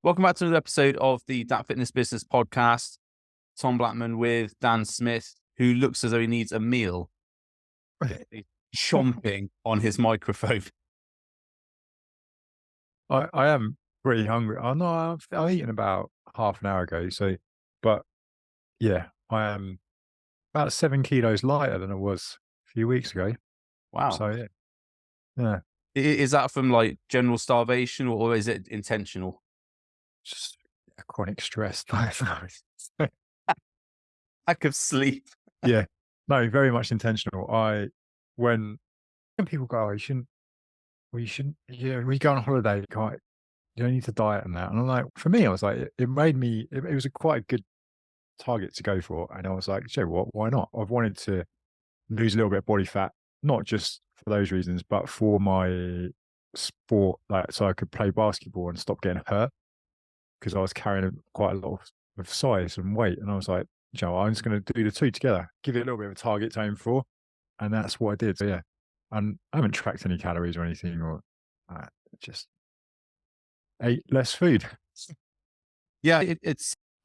Welcome back to another episode of the DAT Fitness Business Podcast. Tom Blackman with Dan Smith, who looks as though he needs a meal. He's chomping on his microphone. I am pretty hungry. I know I've eaten about half an hour ago. But yeah, I am about 7 kilos lighter than I was a few weeks ago. Wow. So yeah, Is that from like general starvation or is it intentional? just chronic stress. Lack of sleep. Yeah, no, very much intentional. When people go, oh, you shouldn't, when you go on holiday, you don't need to diet and that. And I'm like, for me, I was like, it made me, it was quite a good target to go for. And I was like, you know what, why not? I've wanted to lose a little bit of body fat, not just for those reasons, but for my sport, like so I could play basketball and stop getting hurt because I was carrying quite a lot of size and weight. And I was like, you know, I'm just going to do the two together, give it a little bit of a target to aim for. And that's what I did. So yeah, and I haven't tracked any calories or anything, or just ate less food. Yeah,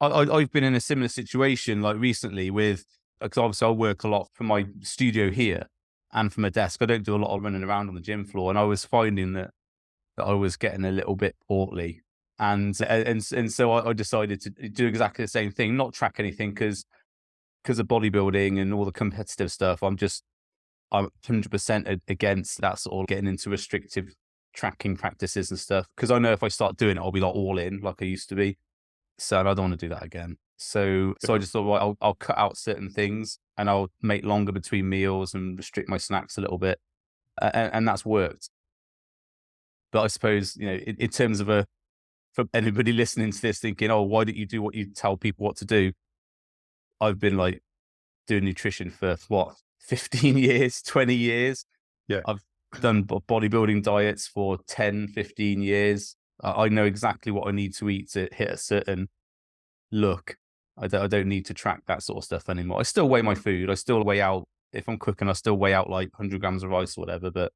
I've been in a similar situation like recently with, because obviously I work a lot from my studio here and from a desk. I don't do a lot of running around on the gym floor, and I was finding that I was getting a little bit portly, and so I decided to do exactly the same thing, not track anything because of bodybuilding and all the competitive stuff. I'm 100% against that sort of getting into restrictive tracking practices and stuff, because I know if I start doing it, I'll be like all in like I used to be. So I don't want to do that again. So I just thought, well, I'll cut out certain things and I'll make longer between meals and restrict my snacks a little bit, and that's worked. But I suppose, you know, in terms of for anybody listening to this thinking, oh, why don't you do what you tell people what to do? I've been like doing nutrition for what, 15 years, 20 years. Yeah. I've done bodybuilding diets for 10, 15 years. I know exactly what I need to eat to hit a certain look. I don't need to track that sort of stuff anymore. I still weigh my food. I still weigh out, if I'm cooking, I still weigh out like 100 grams of rice or whatever, but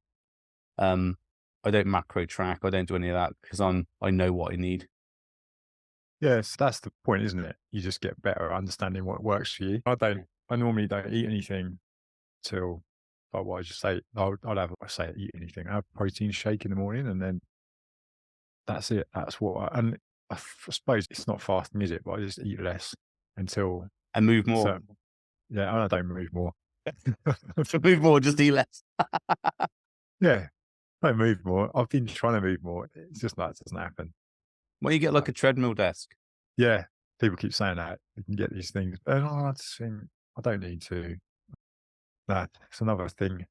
I don't macro track. I don't do any of that because I know what I need. Yes, that's the point, isn't it? You just get better at understanding what works for you. I normally don't eat anything till, otherwise just say, eat anything. I have a protein shake in the morning and then that's it. That's what and I suppose it's not fasting, is it? But I just eat less until And move more. Yeah, I don't move more. Move more, just eat less. Yeah, I move more. I've been trying to move more. It's just like, it doesn't happen. When you get like a treadmill desk. Yeah, people keep saying that. You can get these things. And I just think, I don't need to. It's another thing.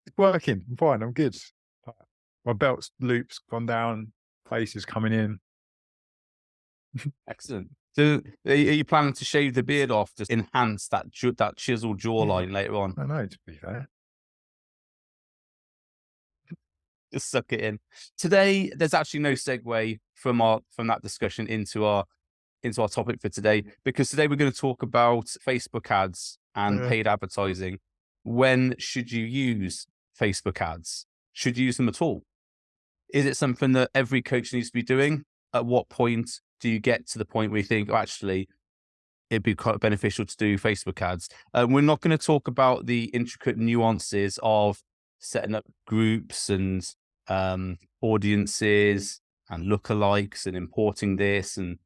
It's working. I'm fine. I'm good. My belt's loops gone down. Faces coming in. Excellent. So are you planning to shave the beard off to enhance that chiseled jawline later on? I know, to be fair. Just suck it in. Today, there's actually no segue from that discussion into our topic for today, because today we're going to talk about Facebook ads and paid advertising. When should you use Facebook ads? Should you use them at all? Is it something that every coach needs to be doing? At what point do you get to the point where you think, oh, actually, it'd be quite beneficial to do Facebook ads? We're not going to talk about the intricate nuances of setting up groups and audiences and lookalikes and importing this and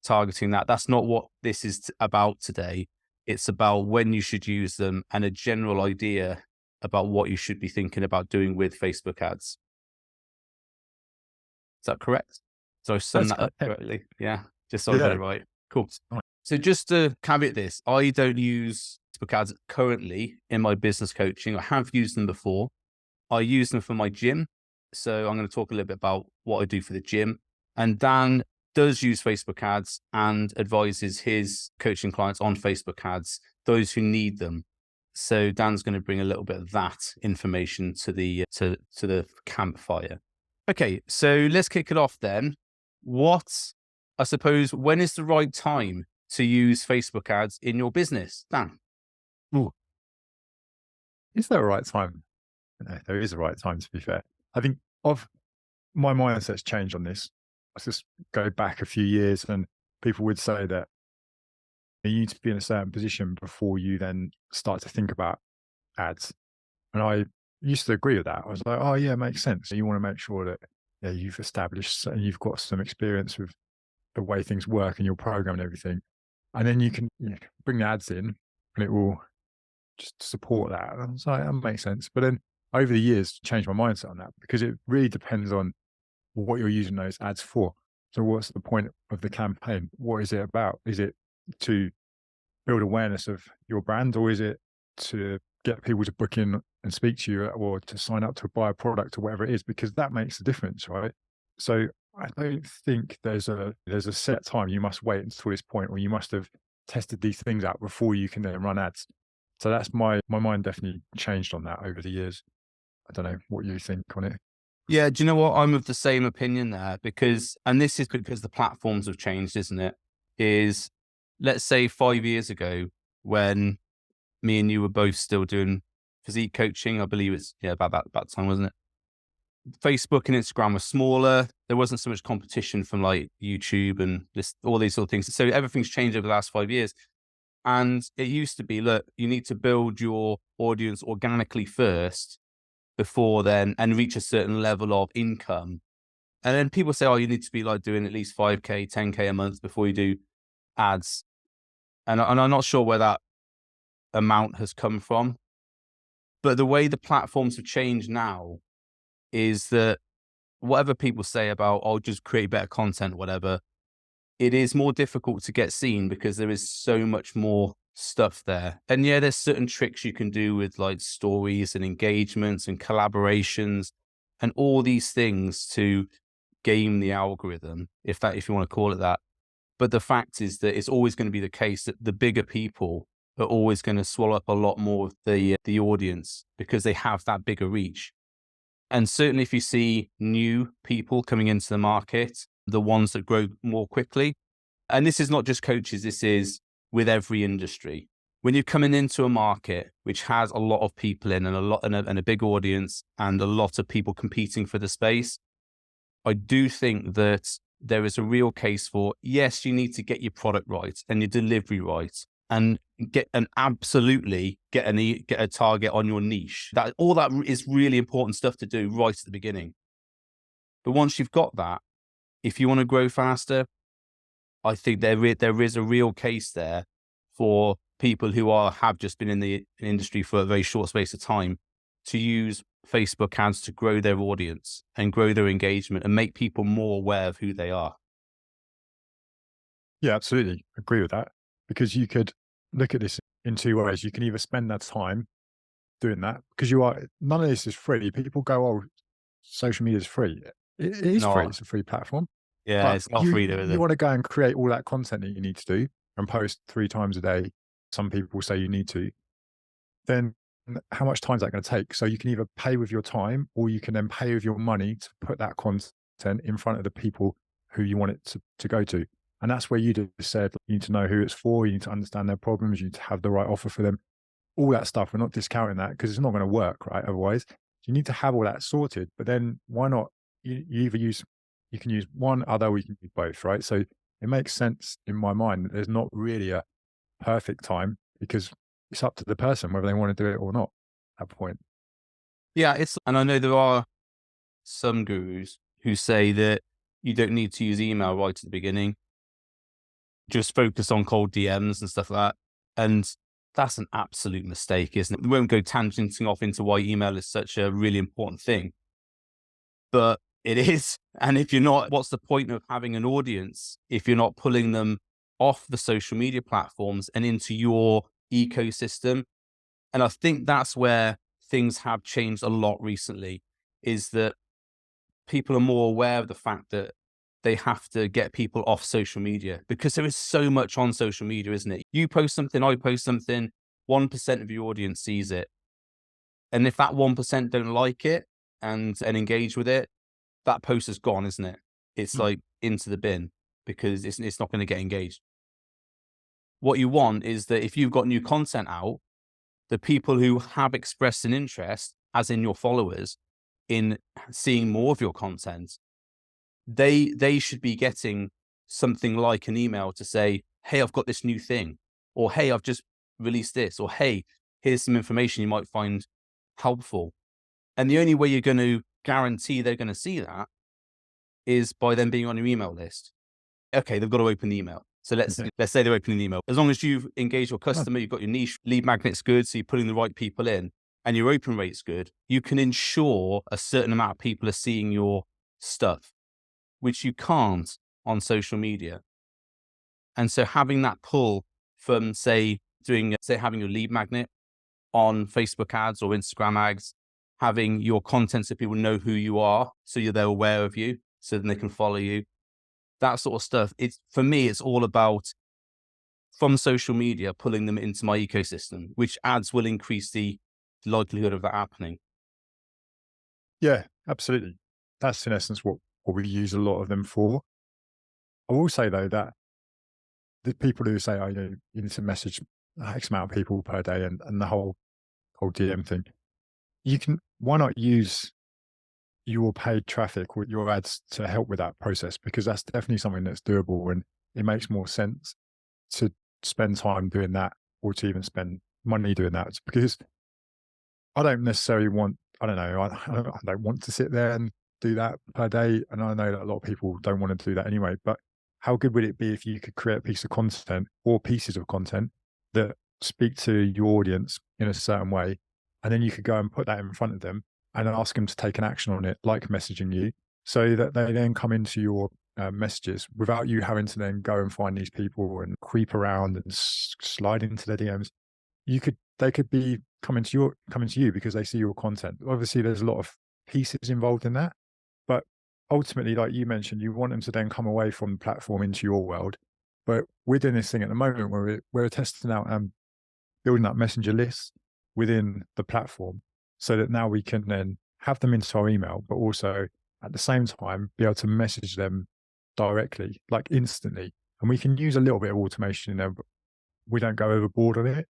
targeting that. That's not what this is about today. It's about when you should use them and a general idea about what you should be thinking about doing with Facebook ads. Is that correct? So I summed that up correctly. Yeah, just so I got it right. Cool. So just to caveat this, I don't use Facebook ads currently in my business coaching. I have used them before. I use them for my gym. So I'm going to talk a little bit about what I do for the gym. And Dan does use Facebook ads and advises his coaching clients on Facebook ads, those who need them. So Dan's going to bring a little bit of that information to the campfire. Okay, so let's kick it off then. When is the right time to use Facebook ads in your business, Dan? Ooh. Is there a right time? No, there is a right time, to be fair. I think my mindset's changed on this. let's just go back a few years, and people would say that you need to be in a certain position before you then start to think about ads. And I used to agree with that. I was like, oh yeah, it makes sense. You want to make sure that, yeah, you've established and you've got some experience with the way things work in your program and everything. And then you can, bring the ads in and it will just support that. And I was like, that makes sense. But then over the years, changed my mindset on that, because it really depends on what you're using those ads for. So what's the point of the campaign? What is it about? Is it to build awareness of your brand, or is it to get people to book in and speak to you, or to sign up to buy a product or whatever it is? Because that makes a difference, right? So I don't think there's a set time you must wait until this point, or you must have tested these things out before you can then run ads. So that's my mind definitely changed on that over the years. I don't know what you think on it. Yeah, do you know what? I'm of the same opinion there, because, and this is because the platforms have changed, isn't it? Is, let's say 5 years ago, when me and you were both still doing physique coaching, I believe it's, yeah, about that time, wasn't it? Facebook and Instagram were smaller. There wasn't so much competition from like YouTube and all these sort of things. So everything's changed over the last 5 years. And it used to be, look, you need to build your audience organically first before then, and reach a certain level of income. And then people say, oh, you need to be like doing at least 5K, 10K a month before you do ads. And I'm not sure where that amount has come from. But the way the platforms have changed now is that whatever people say about, oh, just create better content, whatever, it is more difficult to get seen because there is so much more stuff there. And yeah, there's certain tricks you can do with like stories and engagements and collaborations and all these things to game the algorithm, if you want to call it that. But the fact is that it's always going to be the case that the bigger people are always going to swallow up a lot more of the audience, because they have that bigger reach. And certainly if you see new people coming into the market, the ones that grow more quickly, and this is not just coaches, this is with every industry. When you're coming into a market which has a lot of people in, and a big audience, and a lot of people competing for the space, I do think that there is a real case for, yes, you need to get your product right and your delivery right, and absolutely get a target on your niche. All that is really important stuff to do right at the beginning. But once you've got that, if you want to grow faster, I think there is a real case there for people who have just been in the industry for a very short space of time to use Facebook ads to grow their audience and grow their engagement and make people more aware of who they are. Yeah, absolutely. Agree with that. Because you could look at this in two ways. You can either spend that time doing that, because none of this is free. People go, oh, social media is free. It is free. No, It's a free platform. yeah, But it's not free though, is you it? want to go and create all that content that you need to do and post 3 times a day. Some people say you need to. Then how much time is that going to take? So you can either pay with your time, or you can then pay with your money to put that content in front of the people who you want it to go to. And that's where you just said you need to know who it's for, you need to understand their problems, you need to have the right offer for them, all that stuff. We're not discounting that, because it's not going to work, right? Otherwise, you need to have all that sorted. But then why not? You can use one, other, or you can use both, right? So it makes sense in my mind that there's not really a perfect time, because it's up to the person whether they want to do it or not at that point. Yeah, and I know there are some gurus who say that you don't need to use email right at the beginning. Just focus on cold DMs and stuff like that. And that's an absolute mistake, isn't it? We won't go tangenting off into why email is such a really important thing, but it is. And if you're not, what's the point of having an audience if you're not pulling them off the social media platforms and into your ecosystem? And I think that's where things have changed a lot recently, is that people are more aware of the fact that they have to get people off social media, because there is so much on social media, isn't it? You post something, I post something, 1% of your audience sees it. And if that 1% don't like it and engage with it, that post is gone, isn't it? It's Mm. like into the bin, because it's not going to get engaged. What you want is that if you've got new content out, the people who have expressed an interest, as in your followers, in seeing more of your content, they should be getting something like an email to say, hey, I've got this new thing, or hey, I've just released this, or hey, here's some information you might find helpful. And the only way you're going to guarantee they're going to see that is by them being on your email list. Okay, they've got to open the email. So let's Yeah. say they're opening the email. As long as you've engaged your Oh, customer, you've got your niche lead magnets good, so you're putting the right people in, and your open rate's good, you can ensure a certain amount of people are seeing your stuff, which you can't on social media. And so having that pull from, say, having your lead magnet on Facebook ads or Instagram ads, having your content so people know who you are, so they're aware of you, so then they can follow you. That sort of stuff. For me, it's all about, from social media, pulling them into my ecosystem, which ads will increase the likelihood of that happening. yeah, absolutely. That's in essence what we use a lot of them for. I will say though that the people who say, "Oh, you need to message X amount of people per day," and the whole DM thing, why not use your paid traffic with your ads to help with that process? Because that's definitely something that's doable, and it makes more sense to spend time doing that, or to even spend money doing that. Because I don't necessarily want, I don't know, I don't want to sit there and do that per day. And I know that a lot of people don't want to do that anyway. But how good would it be if you could create a piece of content or pieces of content that speak to your audience in a certain way? And then you could go and put that in front of them and ask them to take an action on it, like messaging you, so that they then come into your messages without you having to then go and find these people and creep around and slide into their DMs. They could be coming to you because they see your content. Obviously, there's a lot of pieces involved in that, but ultimately, like you mentioned, you want them to then come away from the platform into your world. But we're doing this thing at the moment where we're testing out and building up messenger lists within the platform, so that now we can then have them into our email, but also at the same time be able to message them directly, like instantly. And we can use a little bit of automation in there, but we don't go overboard on it.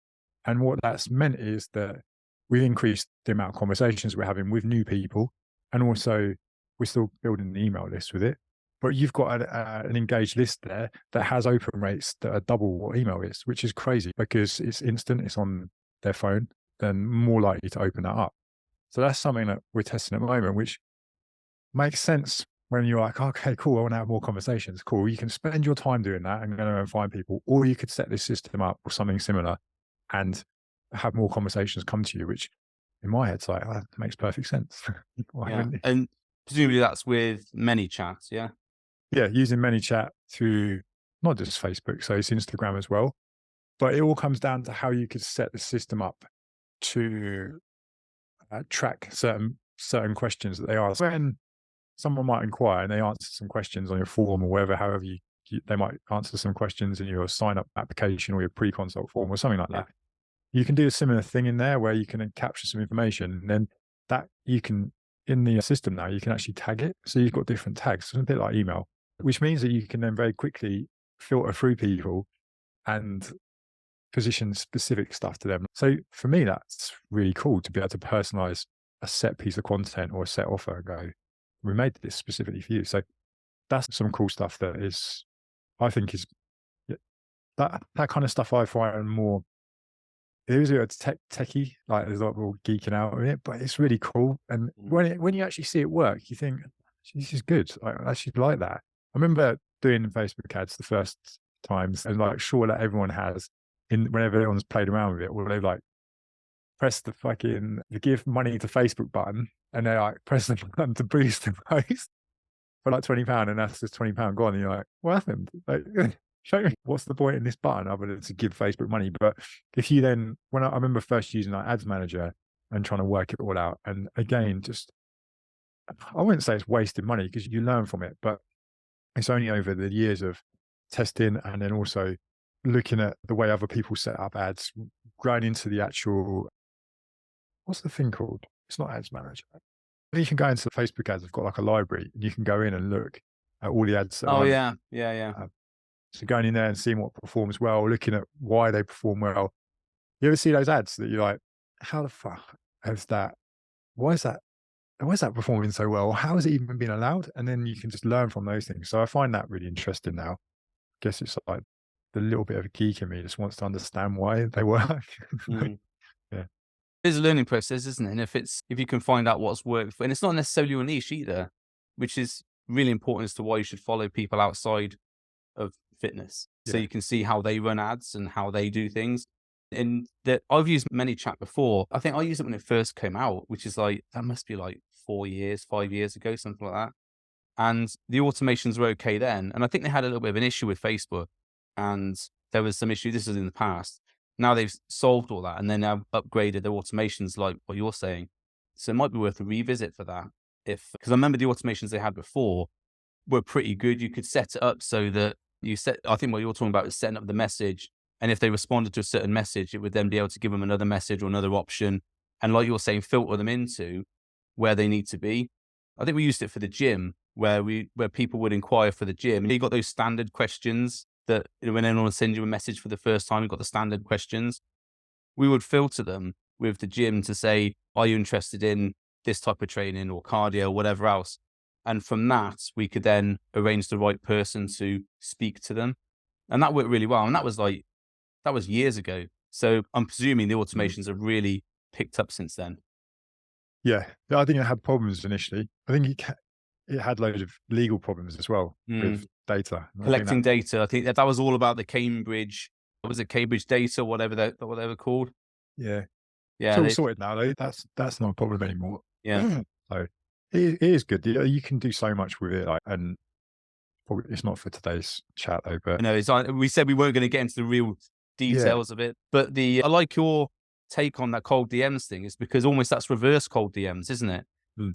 And what that's meant is that we've increased the amount of conversations we're having with new people, and also we're still building an email list with it. But you've got an engaged list there that has open rates that are double what email is, which is crazy because it's instant, it's on their phone, then more likely to open that up. So that's something that we're testing at the moment, which makes sense when you're like, okay, cool, I want to have more conversations. Cool. You can spend your time doing that and go and find people, or you could set this system up or something similar and have more conversations come to you, which in my head, it's like, oh, that makes perfect sense. Why Yeah. wouldn't it? And presumably that's with many chats. Yeah. Yeah, using ManyChat through not just Facebook, so it's Instagram as well. But it all comes down to how you could set the system up to track certain questions that they ask. When someone might inquire and they answer some questions on your form or whatever, however they might answer some questions in your sign up application or your pre-consult form or something like Yeah. that. You can do a similar thing in there where you can then capture some information, and then that you can, in the system now, you can actually tag it. So you've got different tags. It's a bit like email, which means that you can then very quickly filter through people and position specific stuff to them. So for me, that's really cool to be able to personalize a set piece of content or a set offer and go, we made this specifically for you. So that's some cool stuff that is, I think is yeah, that kind of stuff I find more, it was a techie, like there's a lot of people geeking out on it, but it's really cool. And when you actually see it work, you think, this is good. I actually like that. I remember doing Facebook ads the first times, and like sure that everyone has whenever everyone's played around with it, or they like press the give money to Facebook button, and they like press the button to boost the post for like £20, and that's just £20 gone. And you're like, what happened? Like, show me what's the point in this button other than to give Facebook money. But if you then, when I remember first using like Ads Manager and trying to work it all out, and again, just I wouldn't say it's wasted money because you learn from it, but it's only over the years of testing and then also looking at the way other people set up ads, growing into the actual, what's the thing called? It's not Ads Manager. You can go into Facebook ads. I've got like a library, and you can go in and look at all the ads that Oh are yeah. Yeah. Yeah. so going in there and seeing what performs well, looking at why they perform well. You ever see those ads that you're like, how the fuck is that? Why is that why is that performing so well? How has it even been allowed? And then you can just learn from those things. So I find that really interesting now. Guess it's like the little bit of a geek in me just wants to understand why they work. Mm. Yeah. It's a learning process, isn't it? And if you can find out what's worked for, and it's not necessarily your niche either, which is really important as to why you should follow people outside of fitness. So Yeah. you can see how they run ads and how they do things. And that I've used ManyChat before. I think I used it when it first came out, which is like, that must be like 4 years, 5 years ago, something like that. And the automations were okay then. And I think they had a little bit of an issue with Facebook, and there was some issue. This was in the past. Now they've solved all that, and then now upgraded their automations like what you're saying. So it might be worth a revisit for that. Because I remember the automations they had before were pretty good. You could set it up so that I think what you're talking about is setting up the message. And if they responded to a certain message, it would then be able to give them another message or another option. And like you're saying, filter them into where they need to be. I think we used it for the gym where people would inquire for the gym. And you got those standard questions that when anyone sends you a message for the first time, you've got the standard questions. We would filter them with the gym to say, are you interested in this type of training or cardio or whatever else? And from that, we could then arrange the right person to speak to them. And that worked really well. And that was years ago. So I'm presuming the Mm. automations have really picked up since then. Yeah. I think it had problems initially. I think it had loads of legal problems as well with Mm. data. And I think Collecting that, data. I think that was all about the Cambridge, what was it, Cambridge data, whatever what they were called. yeah, it's Yeah, all sorted now though. That's not a problem anymore. yeah. So it is good. You can do so much with it, like, and probably it's not for today's chat though, but I know, we said we weren't going to get into the real yeah. details of it, but I like your take on that cold DMs thing. Is because almost that's reverse cold DMs, isn't it? Mm.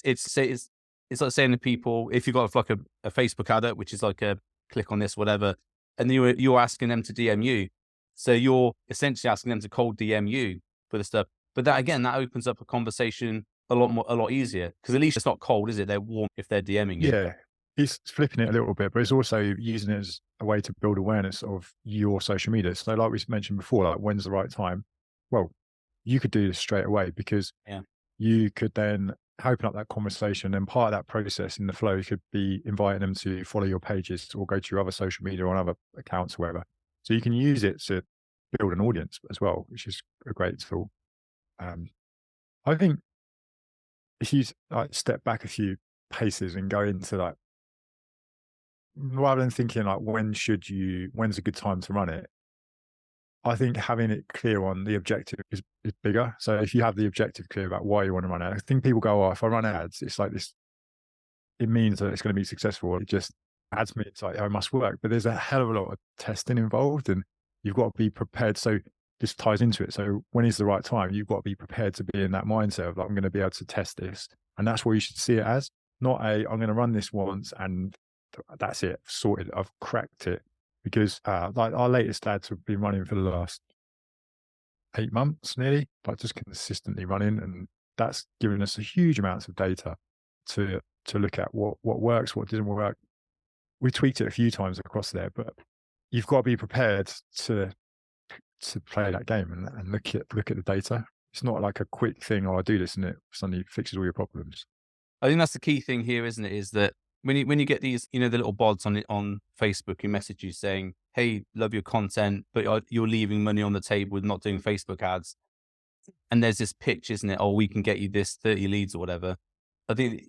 It's like saying to people, if you've got like a Facebook advert, which is like a click on this, whatever, and you're asking them to DM you. So you're essentially asking them to cold DM you for the stuff. But that again, that opens up a conversation a lot easier because at least it's not cold, is it? They're warm if they're DMing you. Yeah, it's flipping it a little bit, but it's also using it as a way to build awareness of your social media. So like we mentioned before, like when's the right time? Well, you could do this straight away because Yeah. you could then open up that conversation, and part of that process in the flow could be inviting them to follow your pages or go to your other social media or other accounts or whatever. So you can use it to build an audience as well, which is a great tool. Um, I think if you like step back a few paces and go into like, rather than thinking like when's a good time to run it, I think having it clear on the objective is bigger. So if you have the objective clear about why you want to run it, I think people go, oh, if I run ads, it's like this, it means that it's going to be successful. It just adds me, it's like, oh, it must work. But there's a hell of a lot of testing involved, and you've got to be prepared. So this ties into it. So when is the right time? You've got to be prepared to be in that mindset of like, I'm going to be able to test this. And that's what you should see it as, not I'm going to run this once and that's it, sorted. I've cracked it. Because like our latest ads have been running for the last 8 months nearly, like just consistently running. And that's given us a huge amounts of data to look at what works, what didn't work. We tweaked it a few times across there, but you've got to be prepared to play that game and look at the data. It's not like a quick thing, oh, I do this and it suddenly fixes all your problems. I think that's the key thing here, isn't it? Is that when you get these, the little bots on Facebook who message you saying, "Hey, love your content, but you're leaving money on the table with not doing Facebook ads," and there's this pitch, isn't it? Oh, we can get you this 30 leads or whatever. I think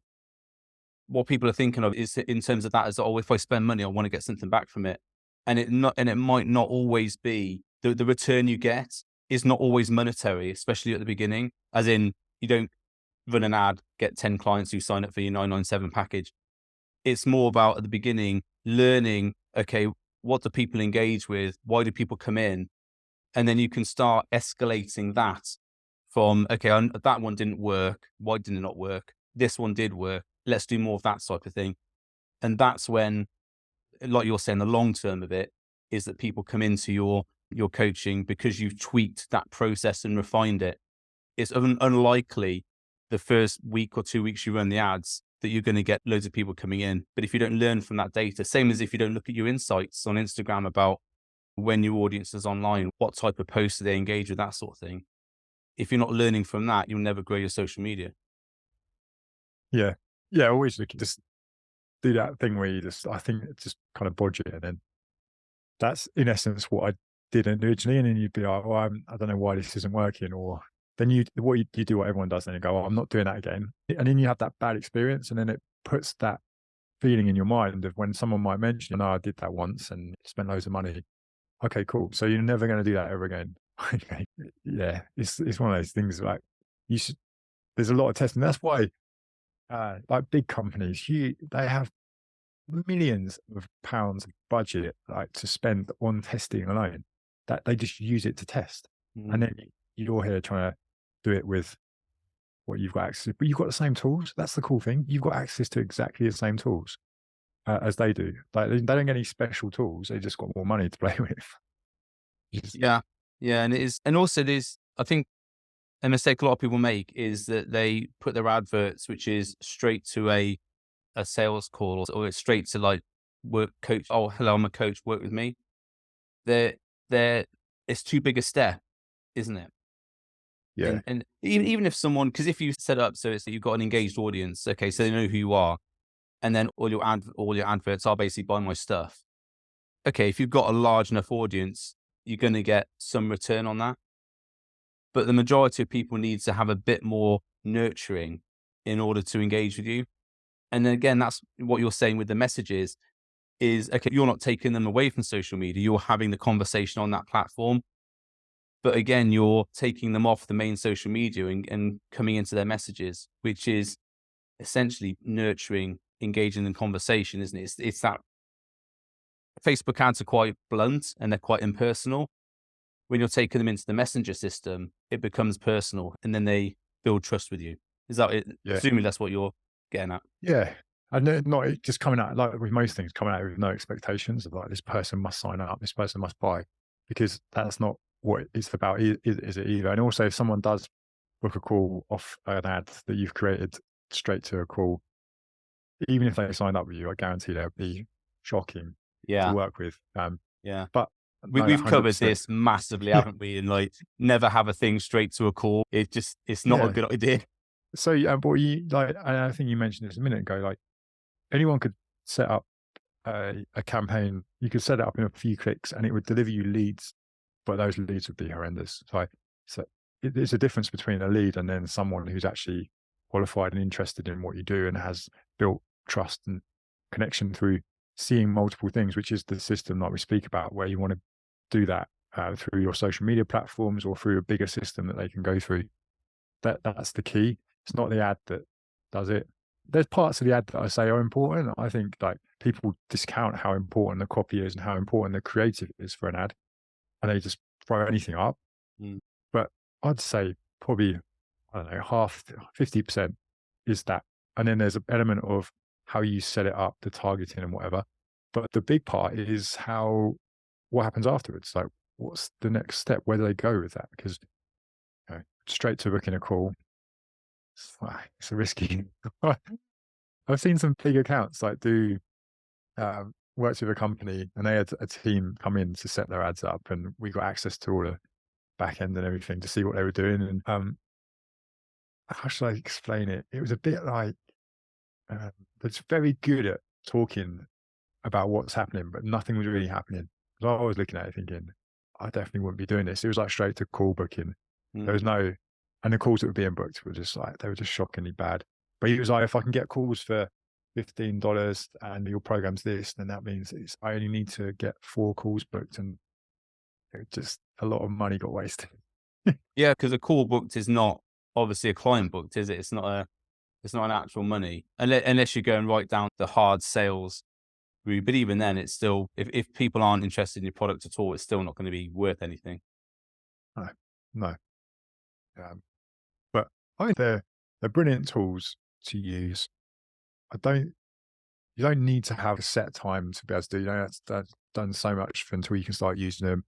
what people are thinking of is in terms of that is, oh, if I spend money, I want to get something back from it, and it might not always be the return you get is not always monetary, especially at the beginning. As in, you don't run an ad, get 10 clients who sign up for your 997 package. It's more about at the beginning, learning, okay, what do people engage with? Why do people come in? And then you can start escalating that from, okay, that one didn't work. Why did it not work? This one did work. Let's do more of that type of thing. And that's when, like you're saying, the long term of it is that people come into your coaching because you've tweaked that process and refined it. It's unlikely the first week or 2 weeks you run the ads that you're going to get loads of people coming in. But if you don't learn from that data, same as if you don't look at your insights on Instagram about when your audience is online, what type of posts do they engage with, that sort of thing. If you're not learning from that, you'll never grow your social media. Yeah. Yeah, always look just do that thing where you just I think it just kind of bodge it, and then that's in essence what I did originally, and then you'd be like, "Well, I don't know why this isn't working," or then you do what everyone does, and you go, "Oh, I'm not doing that again." And then you have that bad experience, and then it puts that feeling in your mind of when someone might mention, "No, I did that once and spent loads of money." Okay, cool. So you're never gonna do that ever again. Okay. Yeah, it's one of those things like you should there's a lot of testing. That's why, like big companies, they have millions of pounds of budget like to spend on testing alone that they just use it to test. And Mm. then you're here trying to do it with what you've got access to, but you've got the same tools. That's the cool thing. You've got access to exactly the same tools as they do. Like they don't get any special tools. They just got more money to play with. Just- Yeah. Yeah. And it is, and also there's, I think a mistake a lot of people make is that they put their adverts, which is straight to a sales call, or it's straight to like work coach. Oh, hello, I'm a coach. Work with me. They're, it's too big a step, isn't it? yeah, And even if someone, because if you set it up so it's you've got an engaged audience, okay, so they know who you are, and then all your adverts are basically buy my stuff. Okay, if you've got a large enough audience, you're going to get some return on that. But the majority of people need to have a bit more nurturing in order to engage with you. And then again, that's what you're saying with the messages is okay, you're not taking them away from social media, you're having the conversation on that platform. But again, you're taking them off the main social media and coming into their messages, which is essentially nurturing, engaging in conversation, isn't it? It's that Facebook ads are quite blunt and they're quite impersonal. When you're taking them into the messenger system, it becomes personal and then they build trust with you. Is that it? yeah, Presumably that's what you're getting at. yeah. And then not just coming out like with most things, coming out with no expectations of like this person must sign up, this person must buy, because that's not what it's about, is it either? And also, if someone does book a call off an ad that you've created straight to a call, even if they signed up with you, I guarantee they'll be shocking to Yeah. work with. Yeah. But no, We've covered 100%. this massively, Yeah, haven't we? And like never have a thing straight to a call. It's not a yeah. good idea. So, yeah, but you like, and I think you mentioned this a minute ago. Like anyone could set up a campaign. You could set it up in a few clicks, and it would deliver you leads, but those leads would be horrendous. So there's a difference between a lead and then someone who's actually qualified and interested in what you do and has built trust and connection through seeing multiple things, which is the system like we speak about, where you want to do that through your social media platforms or through a bigger system that they can go through. That's the key. It's not the ad that does it. There's parts of the ad that I say are important. I think like people discount how important the copy is and how important the creative is for an ad, and they just throw anything up. Mm. But I'd say probably, I don't know, half, 50% is that. And then there's an element of how you set it up, the targeting and whatever. But the big part is what happens afterwards. Like, what's the next step? Where do they go with that? Because straight to booking a call, it's risky. I've seen some big accounts like do worked with a company, and they had a team come in to set their ads up, and we got access to all the back end and everything to see what they were doing. And how should I explain it? It was a bit like it's very good at talking about what's happening, but nothing was really happening. So I was looking at it thinking, I definitely wouldn't be doing this. It was like straight to call booking. There Mm. was no, and the calls that were being booked were just like, they were just shockingly bad. But he was like, if I can get calls for $15 and your program's this, then that means I only need to get 4 calls booked, and it just a lot of money got wasted. Yeah, because a call booked is not obviously a client booked, is it? It's not an actual money unless you're going right down the hard sales route. But even then, it's still if people aren't interested in your product at all, it's still not going to be worth anything. No, no. But I think they're brilliant tools to use. I don't You don't need to have a set time to be able to do. That's done so much until you can start using them.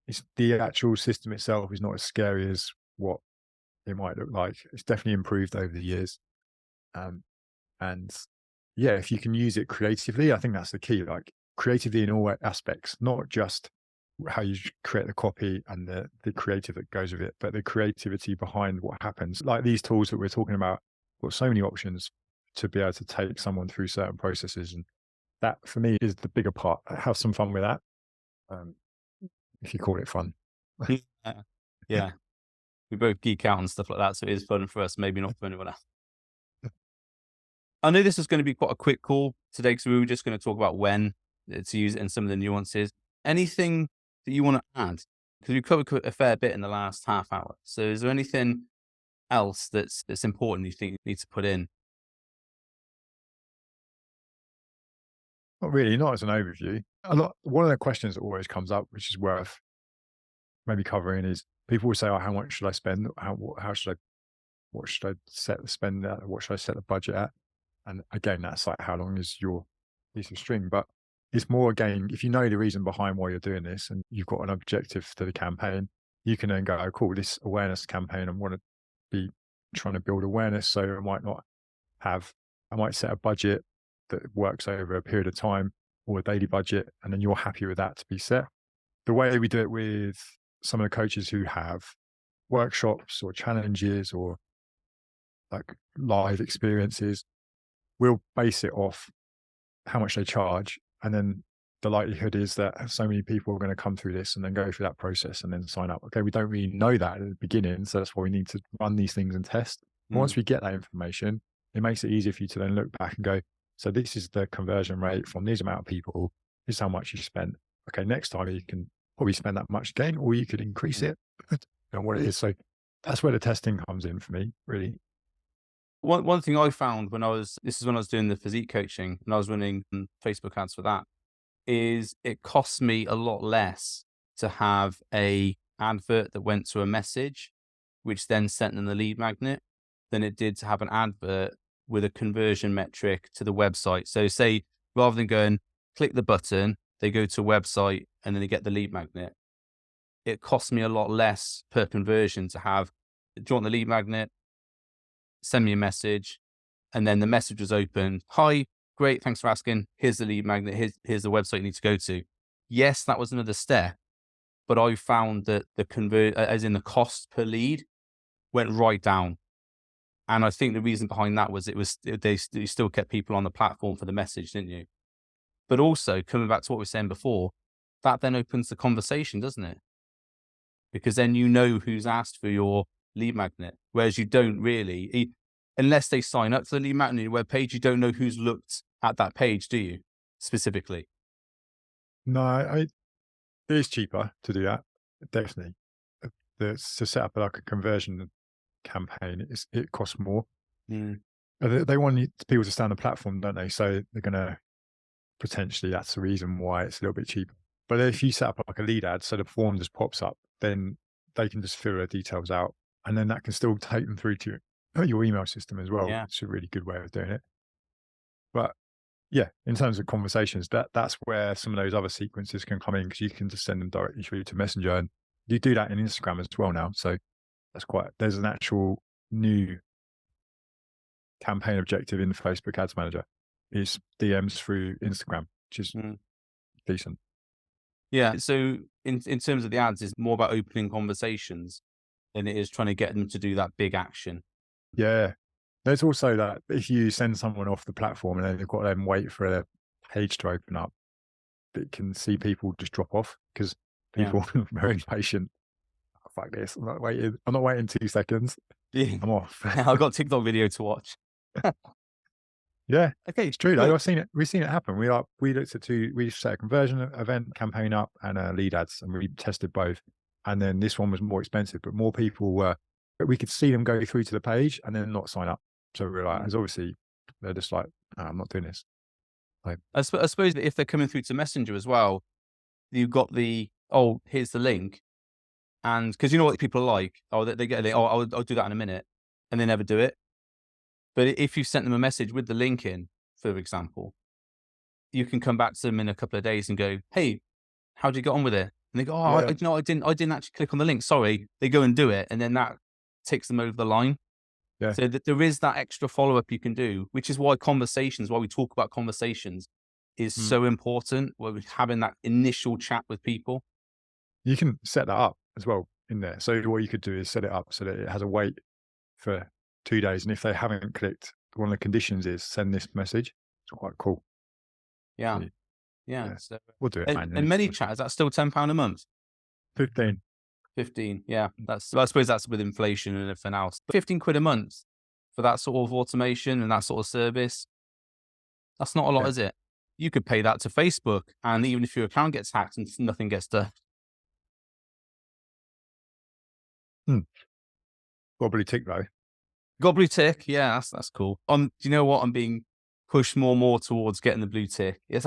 It's the actual system itself is not as scary as what it might look like. It's definitely improved over the years. Um, and yeah, if you can use it creatively, I think that's the key. Like creatively in all aspects, not just how you create the copy and the creative that goes with it, but the creativity behind what happens. Like these tools that we're talking about, got so many options to be able to take someone through certain processes. And that for me is the bigger part. Have some fun with that. Um, if you call it fun. Yeah. Yeah. We both geek out and stuff like that, so it is fun for us, maybe not for anyone else. I know this is going to be quite a quick call today because we were just going to talk about when to use it and some of the nuances. Anything that you want to add? Because we covered a fair bit in the last half hour. So is there anything else that's important you think you need to put in? Not really, not as an overview. One of the questions that always comes up, which is worth maybe covering, is people will say, "Oh, how much should I spend? How should I? What should I set the spend at? What should I set the budget at?" And again, that's like, how long is your piece of string? But it's more, again, if you know the reason behind why you're doing this and you've got an objective to the campaign, you can then go, "Oh, cool, this awareness campaign, I want to be trying to build awareness. So I might set a budget that works over a period of time or a daily budget, and then you're happy with that to be set." The way we do it with some of the coaches who have workshops or challenges or like live experiences, we'll base it off how much they charge. And then the likelihood is that so many people are going to come through this and then go through that process and then sign up. Okay, we don't really know that at the beginning. So that's why we need to run these things and test. Once we get that information, it makes it easier for you to then look back and go, so this is the conversion rate from these amount of people. This is how much you spent. Okay, next time you can probably spend that much again, or you could increase it on what it is. So that's where the testing comes in for me, really. One thing I found this is when I was doing the physique coaching and I was running Facebook ads for that, is it costs me a lot less to have a advert that went to a message, which then sent them the lead magnet, than it did to have an advert with a conversion metric to the website. So say, rather than going, click the button, they go to a website and then they get the lead magnet. It costs me a lot less per conversion to have, do you want the lead magnet? Send me a message. And then the message was opened. Hi, great, thanks for asking. Here's the lead magnet. Here's the website you need to go to. Yes, that was another step, but I found that the cost per lead went right down. And I think the reason behind that was you still kept people on the platform for the message, didn't you? But also, coming back to what we were saying before, that then opens the conversation, doesn't it? Because then you know who's asked for your lead magnet, whereas you don't really, unless they sign up to the lead magnet on your webpage, you don't know who's looked at that page, do you? Specifically. No, it is cheaper to do that, definitely. To set up like a conversion campaign, it costs more. They want people to stay on the platform, don't they? So they're going to potentially, that's the reason why it's a little bit cheaper. But if you set up like a lead ad, so the form just pops up, then they can just fill their details out, and then that can still take them through to your email system as well. Yeah. It's a really good way of doing it. But yeah, in terms of conversations, that's where some of those other sequences can come in, because you can just send them directly through to Messenger, and you do that in Instagram as well now. So there's an actual new campaign objective in the Facebook Ads Manager, is DMs through Instagram, which is decent. Yeah. So in terms of the ads, it's more about opening conversations than it is trying to get them to do that big action. Yeah. There's also that if you send someone off the platform and then they've got to then wait for a page to open up, it can see people just drop off because people are very impatient. Oh, fuck this. I'm not waiting 2 seconds. Yeah. I'm off. I've got a TikTok video to watch. Yeah. Okay. It's true Good. though. We've seen it happen. We set a conversion event campaign up and lead ads, and we tested both. And then this one was more expensive, but more people but we could see them go through to the page and then not sign up. So we were like, as obviously they're just like, "Oh, I'm not doing this." Like, I suppose that if they're coming through to Messenger as well, you've got here's the link. And because you know what people are like, they get it, I'll do that in a minute, and they never do it. But if you sent them a message with the link in, for example, you can come back to them in a couple of days and go, "Hey, how'd you get on with it?" And they go, "Oh, yeah. I didn't actually click on the link. Sorry." They go and do it, and then that takes them over the line. Yeah. So that there is that extra follow up you can do, which is why we talk about conversations, is so important. Where we're having that initial chat with people. You can set that up as well in there. So what you could do is set it up so that it has a wait for 2 days. And if they haven't clicked one of the conditions is send this message. It's quite cool. Yeah. So, Yeah. yeah, So, we'll do it, and, man. and ManyChat, is that still £10 a month? 15. 15. Yeah. I suppose that's with inflation and everything else. But 15 quid a month for that sort of automation and that sort of service. That's not a lot, Yeah. is it? You could pay that to Facebook, and even if your account gets hacked and nothing gets done. Probably tick though. Got blue tick. Yeah, that's cool. Do you know what? I'm being pushed more and more towards getting the blue tick. Yes,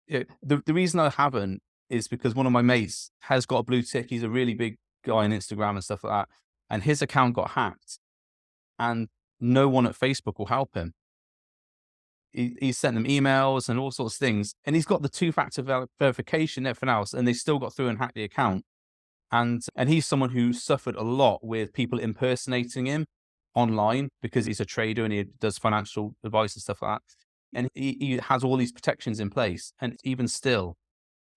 the reason I haven't is because one of my mates has got a blue tick. He's a really big guy on Instagram and stuff like that. And his account got hacked, and no one at Facebook will help him. He's sent them emails and all sorts of things, and he's got the two-factor verification and everything else, and they still got through and hacked the account. And he's someone who suffered a lot with people impersonating him online because he's a trader and he does financial advice and stuff like that. And he has all these protections in place, and even still,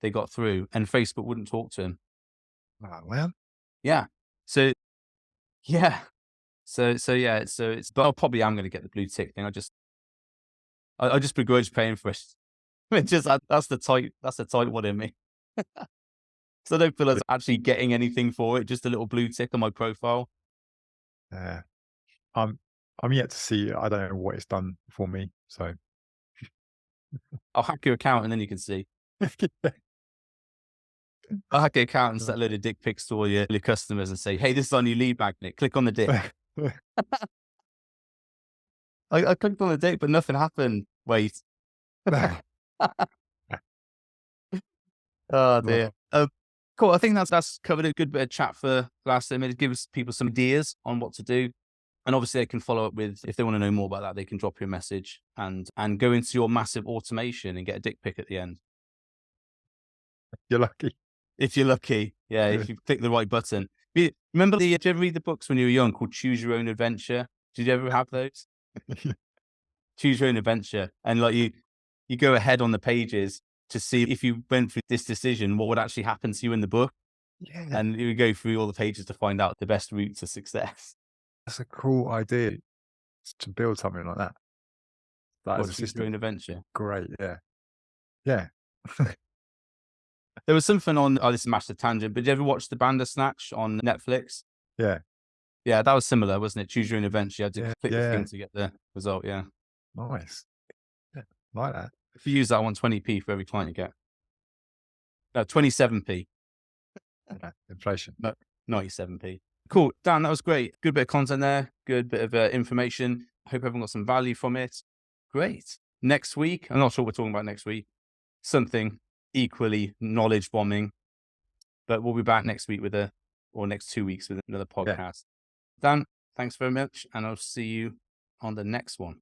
they got through, and Facebook wouldn't talk to him. Oh, well. Yeah. So yeah. So yeah. But I probably am going to get the blue tick thing. I just begrudge paying for it. That's the tight one in me. So I don't feel as actually getting anything for it. Just a little blue tick on my profile. Yeah. I'm yet to see. I don't know what it's done for me. So I'll hack your account and then you can see. I'll hack your account and set a load of dick pics to all your customers and say, hey, this is our new lead magnet. Click on the dick. I clicked on the dick, but nothing happened. Wait. Oh dear. Cool. I think that's covered a good bit of chat for last minute. It gives people some ideas on what to do. And obviously they can follow up with, if they want to know more about that, they can drop you a message and go into your massive automation and get a dick pic at the end. You're lucky. If you're lucky. Yeah, if you click the right button. Remember did you ever read the books when you were young called Choose Your Own Adventure? Did you ever have those? Choose Your Own Adventure. And like you go ahead on the pages to see if you went through this decision, what would actually happen to you in the book. Yeah. And you go through all the pages to find out the best route to success. That's a cool idea to build something like that. That Or as a Choose Your Own system. Adventure. Great. Yeah. Yeah. There was something on, this is a massive tangent, but did you ever watch the Bandersnatch on Netflix? Yeah. Yeah, that was similar, wasn't it? Choose Your Own Adventure. You had to click the Yeah. thing to get the result, yeah. Nice. Yeah. Like that. If you use that one, 20p for every client you get. No, 27p. Yeah. Inflation. No, 97p. Cool. Dan, that was great. Good bit of content there. Good bit of information. Hope everyone got some value from it. Great. Next week, I'm not sure what we're talking about next week. Something equally knowledge bombing. But we'll be back next week or next 2 weeks with another podcast. Dan, thanks very much. And I'll see you on the next one.